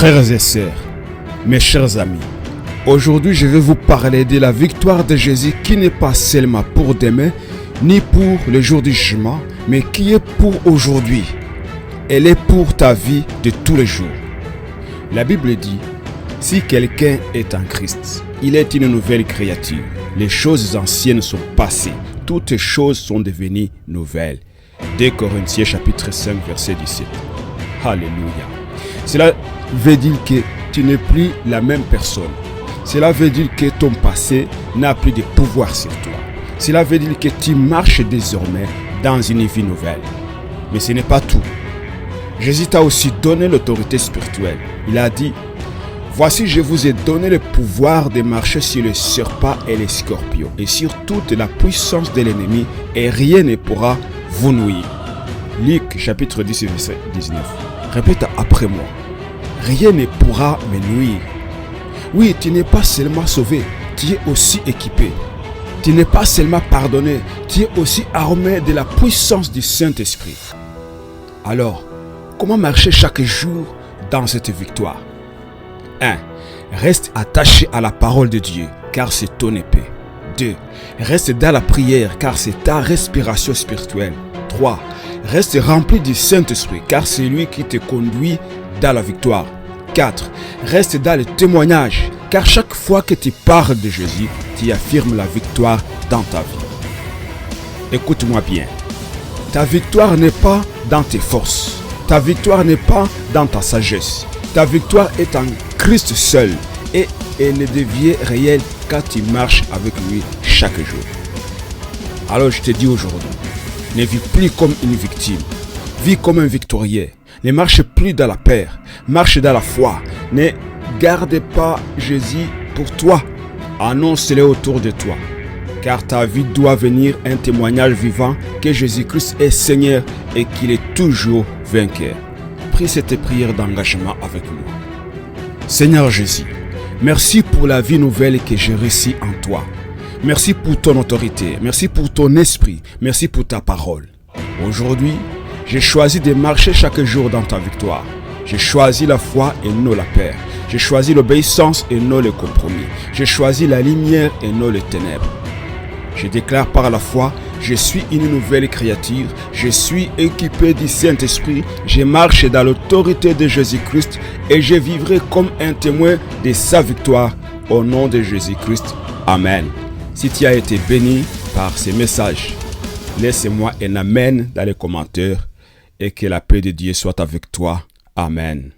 Frères et sœurs, mes chers amis, aujourd'hui je vais vous parler de la victoire de Jésus qui n'est pas seulement pour demain, ni pour le jour du jugement, mais qui est pour aujourd'hui. Elle est pour ta vie de tous les jours. La Bible dit, si quelqu'un est en Christ, il est une nouvelle créature. Les choses anciennes sont passées, toutes choses sont devenues nouvelles. 2 Corinthiens chapitre 5 verset 17. Alléluia. Cela veut dire que tu n'es plus la même personne. Cela veut dire que ton passé n'a plus de pouvoir sur toi. Cela veut dire que tu marches désormais dans une vie nouvelle. Mais ce n'est pas tout. Jésus t'a aussi donné l'autorité spirituelle. Il a dit, voici je vous ai donné le pouvoir de marcher sur les serpents et les scorpions et sur toute la puissance de l'ennemi et rien ne pourra vous nuire. Luc chapitre 10 verset 19. Répète après moi. Rien ne pourra me nuire. Oui, tu n'es pas seulement sauvé, tu es aussi équipé. Tu n'es pas seulement pardonné, tu es aussi armé de la puissance du Saint-Esprit. Alors, comment marcher chaque jour dans cette victoire? 1. Reste attaché à la parole de Dieu, car c'est ton épée. 2. Reste dans la prière, car c'est ta respiration spirituelle. 3. Reste rempli du Saint-Esprit, car c'est lui qui te conduit dans la victoire. 4. Reste dans le témoignage, car chaque fois que tu parles de Jésus, tu affirmes la victoire dans ta vie. Écoute-moi bien. Ta victoire n'est pas dans tes forces. Ta victoire n'est pas dans ta sagesse. Ta victoire est en Christ seul et elle devient réelle quand tu marches avec lui chaque jour. Alors je te dis aujourd'hui, ne vis plus comme une victime, vis comme un victorieux. Ne marche plus dans la peur, marche dans la foi. Ne garde pas Jésus pour toi, annonce-le autour de toi. Car ta vie doit venir un témoignage vivant que Jésus-Christ est Seigneur et qu'il est toujours vainqueur. Prie cette prière d'engagement avec moi. Seigneur Jésus, merci pour la vie nouvelle que j'ai reçue en toi. Merci pour ton autorité, merci pour ton esprit, merci pour ta parole. Aujourd'hui, j'ai choisi de marcher chaque jour dans ta victoire. J'ai choisi la foi et non la peur. J'ai choisi l'obéissance et non le compromis. J'ai choisi la lumière et non les ténèbres. Je déclare par la foi, je suis une nouvelle créature, je suis équipé du Saint-Esprit, je marche dans l'autorité de Jésus-Christ et je vivrai comme un témoin de sa victoire au nom de Jésus-Christ. Amen. Si tu as été béni par ces messages, laisse-moi un amen dans les commentaires et que la paix de Dieu soit avec toi. Amen.